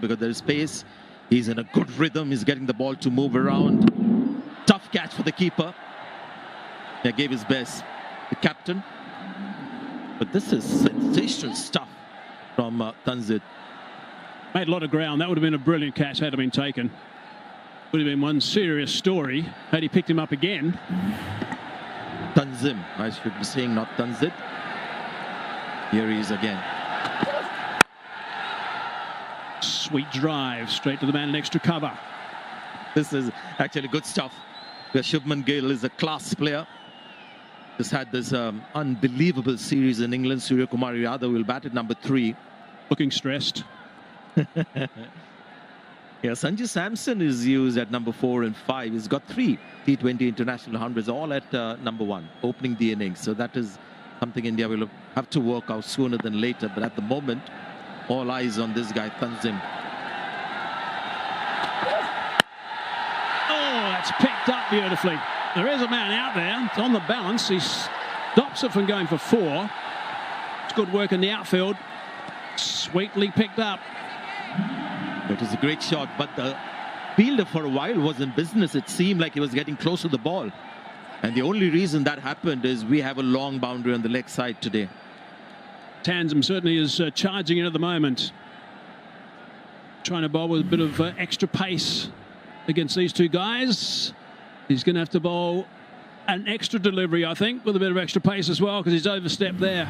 because there is pace. He's in a good rhythm. He's getting the ball to move around. Tough catch for the keeper. He gave his best, the captain. But this is sensational stuff from Tanzit. Made a lot of ground. That would have been a brilliant catch had it been taken. Would have been one serious story had he picked him up again. Tanzim, I should be saying, not Tanzit. Here he is again. Sweet drive straight to the man in extra cover. This is actually good stuff. Shubman Gill is a class player. Just had this unbelievable series in England. Surya Kumar Yadav will bat at number 3. Looking stressed. Yeah, Sanju Samson is used at number 4 and 5. He's got 3 T20 international hundreds, all at number 1, opening the innings. So that is something India will have to work out sooner than later. But at the moment, all eyes on this guy, Tanzim. Oh, that's picked up beautifully. There is a man out there. It's on the balance. He stops it from going for 4. It's good work in the outfield. Sweetly picked up. It was a great shot, but the fielder for a while was in business. It seemed like he was getting close to the ball. And the only reason that happened is we have a long boundary on the leg side today. Tanzim certainly is charging in at the moment. Trying to bowl with a bit of extra pace against these two guys. He's going to have to bowl an extra delivery, I think, with a bit of extra pace as well, because he's overstepped there.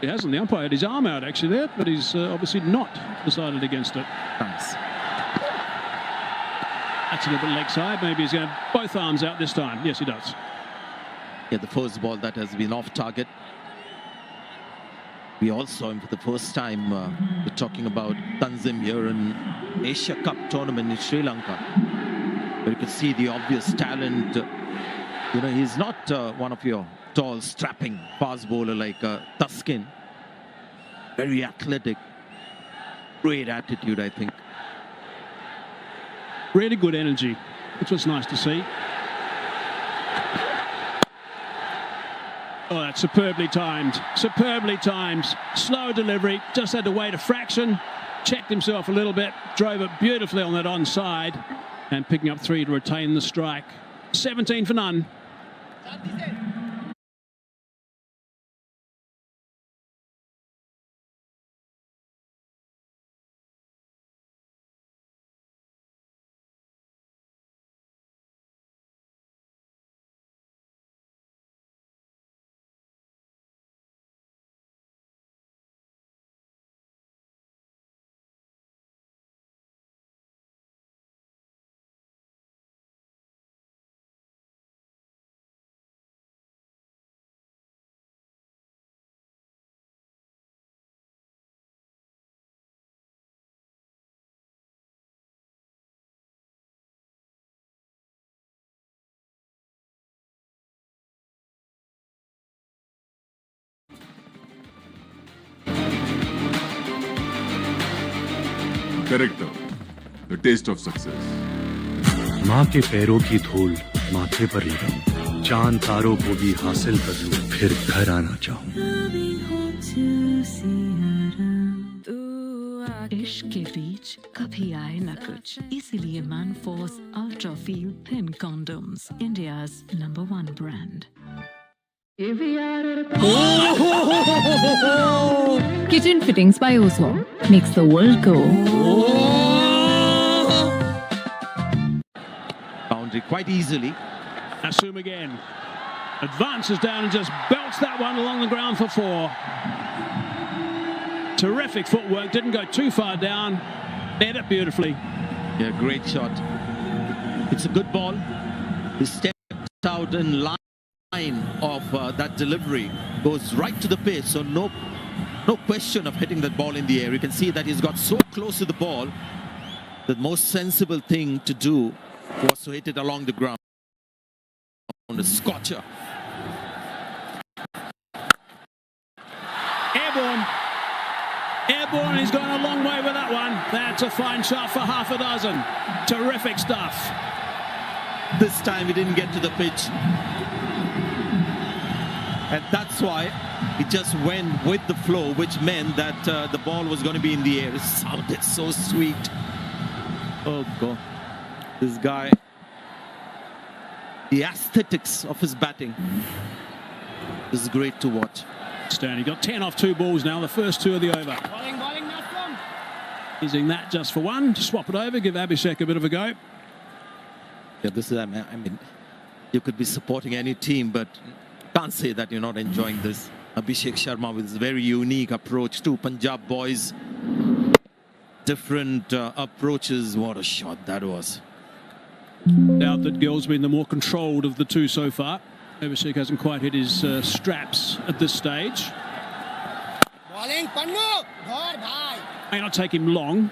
He hasn't. The umpire had his arm out actually there, but he's obviously not decided against it. Nice. That's a little bit leg side. Maybe he's going to have both arms out this time. Yes, he does. Yeah, the first ball that has been off target. We all saw him for the first time. We're talking about Tanzim here in Asia Cup tournament in Sri Lanka. But you could see the obvious talent. You know, he's not one of your tall, strapping fast bowler like Tuskin. Very athletic. Great attitude, I think. Really good energy. That's what's nice to see. Oh, that's superbly timed. Superbly timed. Slow delivery. Just had to wait a fraction. Checked himself a little bit. Drove it beautifully on that onside. And picking up 3 to retain the strike. 17 for none. Character, the taste of success. माँ के पैरों की धूल माथे पर लगाऊं, चांद तारों को भी हासिल कर लूं, फिर घर आना चाहूं। इश्क के बीच कभी आए न कुछ, इसीलिए Manforce ultra feel thin condoms, India's #1 brand. Kitchen fittings by Ozo makes the world go. Boundary quite easily. Assume again. Advances down and just belts that one along the ground for 4. Terrific footwork. Didn't go too far down. Hit it beautifully. Yeah, great shot. It's a good ball. He stepped out in line of that delivery. Goes right to the pace. So no question of hitting that ball in the air. You can see that he's got so close to the ball. The most sensible thing to do was to hit it along the ground. A scorcher. Airborne. Airborne, he's gone a long way with that one. That's a fine shot for half a dozen. Terrific stuff. This time he didn't get to the pitch. And that's why it just went with the flow, which meant that the ball was going to be in the air. It sounded so sweet. Oh, God. This guy, the aesthetics of his batting is great to watch. He got 10 off 2 balls now, the first 2 of the over. Using that just for 1 to swap it over, give Abhishek a bit of a go. Yeah, this is, I mean, you could be supporting any team, but can't say that you're not enjoying this. Abhishek Sharma with his very unique approach to Punjab boys. Different approaches. What a shot that was. Doubt that Gill's been the more controlled of the 2 so far. Abhishek hasn't quite hit his straps at this stage. May not take him long.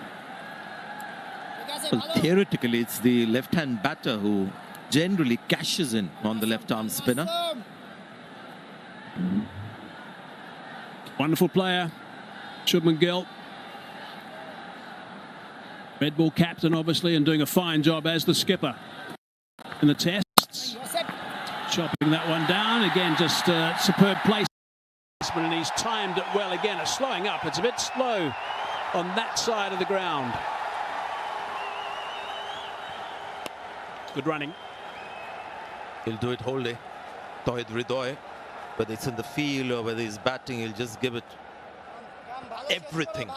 Well, theoretically, it's the left-hand batter who generally cashes in on the left-arm spinner. Wonderful player, Shubman Gill. Red Bull captain, obviously, and doing a fine job as the skipper in the tests. Chopping that one down. Again, just superb placement, and he's timed it well again. It's slowing up. It's a bit slow on that side of the ground. Good running. He'll do it wholly. Tohid Ridoy, whether it's in the field or whether he's batting, he'll just give it everything.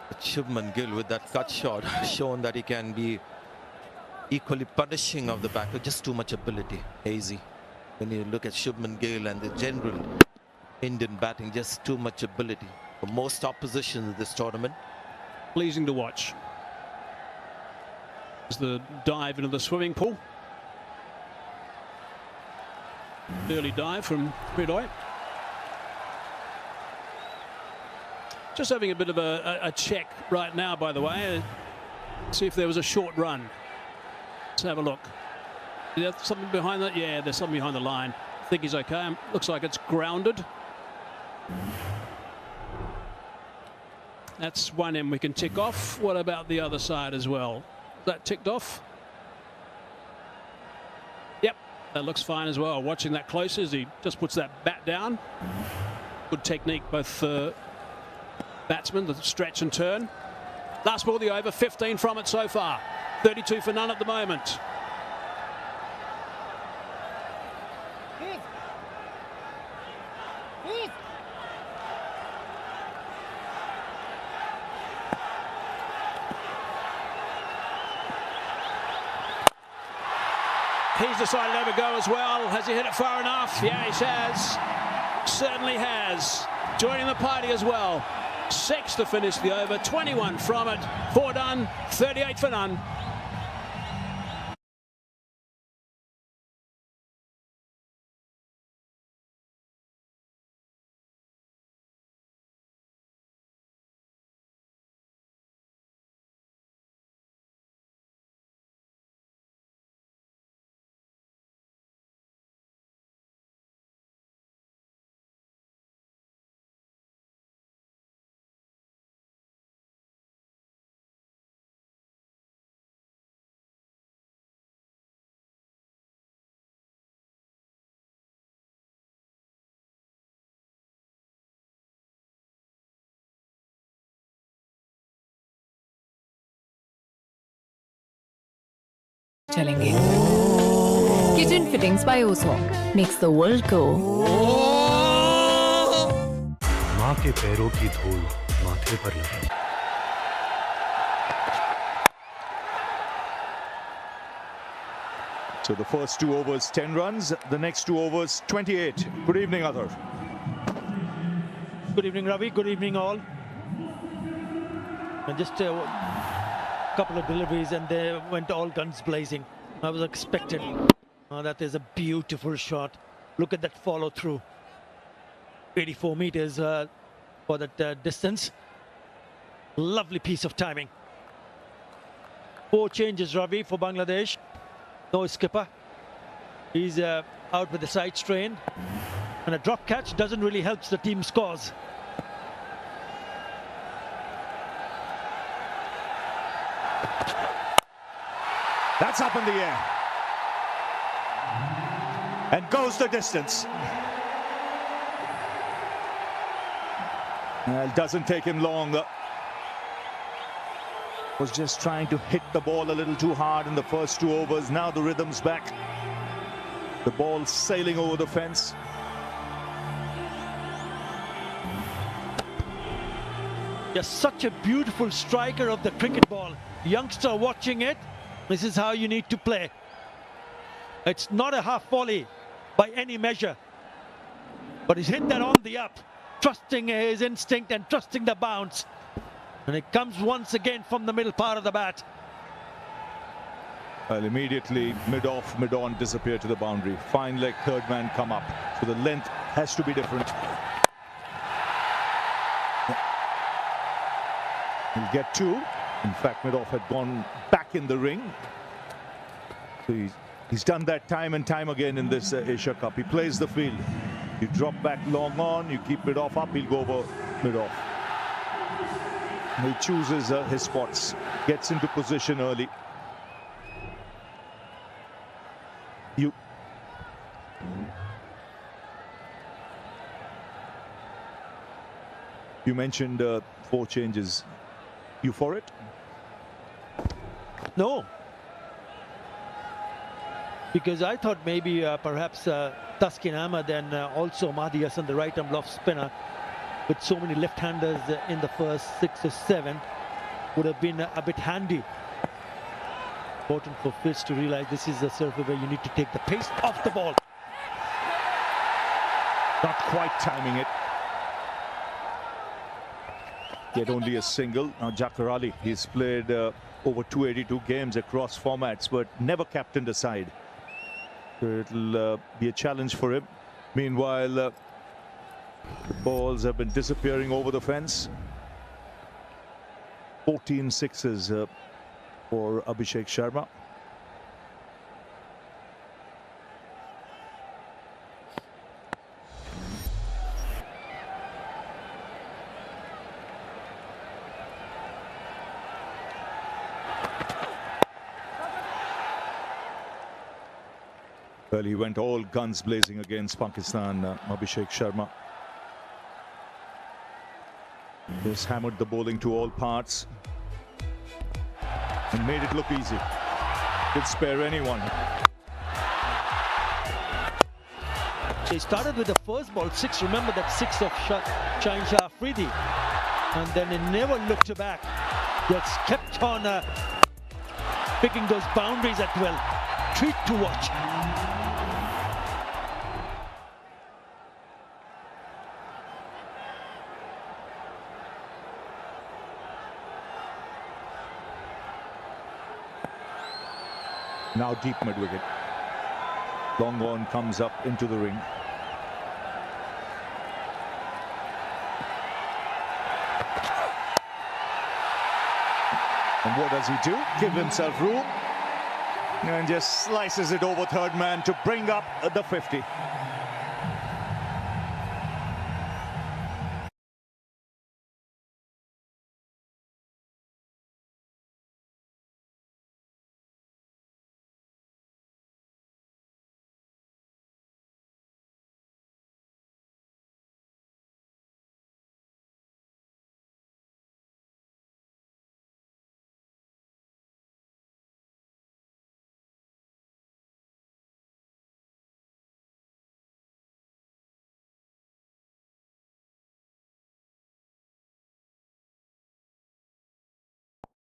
But Shubman Gill with that cut shot has shown that he can be equally punishing of the batter. Just too much ability, hazy. When you look at Shubman Gill and the general Indian batting, just too much ability for most oppositions in this tournament. Pleasing to watch. There's the dive into the swimming pool. Early dive from Ridoy. Just having a bit of a check right now, by the way. See if there was a short run. Let's have a look. Is there something behind that? Yeah, there's something behind the line. I think he's okay. Looks like it's grounded. That's one end we can tick off. What about the other side as well? Is that ticked off? Yep, that looks fine as well. Watching that close as he just puts that bat down. Good technique, both batsmen, the stretch and turn. Last ball, the over, 15 from it so far. 32 for none at the moment. He's decided to have a go as well. Has he hit it far enough? Yeah, he has. Certainly has. Joining the party as well. 6 to finish the over. 21 from it. 4 done. 38 for none. चलेंगे kitchen fittings by Osho makes the world go माँ के पैरों की धूल माथे पर लगी So the first 2 overs 10 runs, the next 2 overs 28. Good evening, Adhar. Good evening, Ravi. Good evening, all. And just a couple of deliveries and they went all guns blazing. I was expecting. That is a beautiful shot. Look at that follow through. 84 meters for that distance. Lovely piece of timing. 4 changes, Ravi, for Bangladesh. No skipper. He's out with the side strain. And a drop catch doesn't really help the team scores. That's up in the air. And goes the distance. It doesn't take him long. Was just trying to hit the ball a little too hard in the first 2 overs. Now the rhythm's back. The ball sailing over the fence. You're such a beautiful striker of the cricket ball. Youngster watching it, this is how you need to play. It's not a half volley by any measure. But he's hit that on the up, trusting his instinct and trusting the bounce. And it comes once again from the middle part of the bat. Well, immediately mid-off, mid-on disappear to the boundary. Fine leg, third man come up. So the length has to be different. He'll get 2. In fact, mid-off had gone back in the ring. So he's done that time and time again in this Asia Cup. He plays the field. You drop back long on, you keep mid-off up, he'll go over mid-off. He chooses his spots, gets into position early. You mentioned 4 changes. You for it? No. Because I thought maybe perhaps Taskin Ahmed and also Mahdi Hassan, the right arm off spinner, with so many left-handers in the first 6 or 7, would have been a bit handy. Important for Fitz to realize this is a survey where you need to take the pace off the ball. Not quite timing it. Yet only a single. Now Jafar Ali, he's played over 282 games across formats, but never captained a side. So it'll be a challenge for him. Meanwhile, the balls have been disappearing over the fence. 14 sixes for Abhishek Sharma. Well, he went all guns blazing against Pakistan, Abhishek Sharma. Just hammered the bowling to all parts and made it look easy. Did spare anyone. They started with the first ball, 6. Remember that 6 of Shaheen Shah Afridi. And then they never looked back. Just kept on picking those boundaries at will. Treat to watch. Now deep mid-wicket. Long on comes up into the ring. And what does he do? Give himself room. And just slices it over third man to bring up the 50.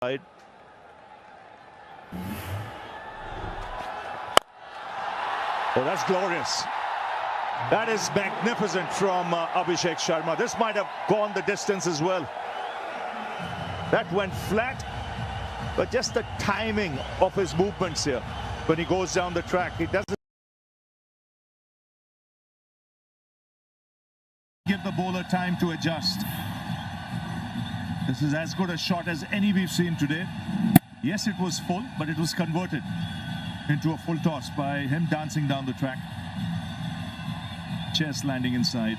Side. Oh, that's glorious. That is magnificent from Abhishek Sharma. This might have gone the distance as well. That went flat, but just the timing of his movements here. When he goes down the track, he doesn't give the bowler time to adjust. This is as good a shot as any we've seen today. Yes, it was full, but it was converted into a full toss by him dancing down the track. Chest landing inside.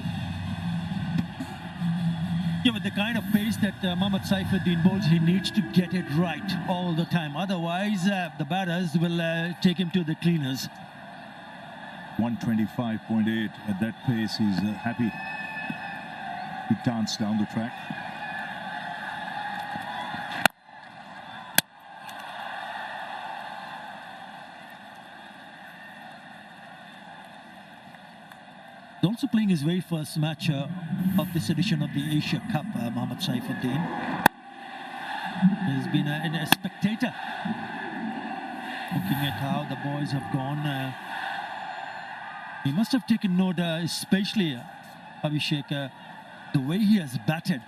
Yeah, with the kind of pace that Mohammad Saifuddin bowls, he needs to get it right all the time. Otherwise, the batters will take him to the cleaners. 125.8 at that pace, he's happy. He danced down the track. He's also playing his very first match of this edition of the Asia Cup, Mohammad Saifuddin. He's been a spectator, looking at how the boys have gone. He must have taken note, especially Abhishek, the way he has batted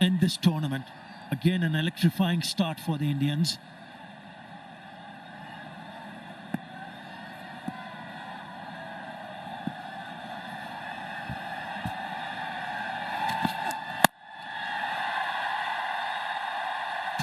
in this tournament. Again, an electrifying start for the Indians.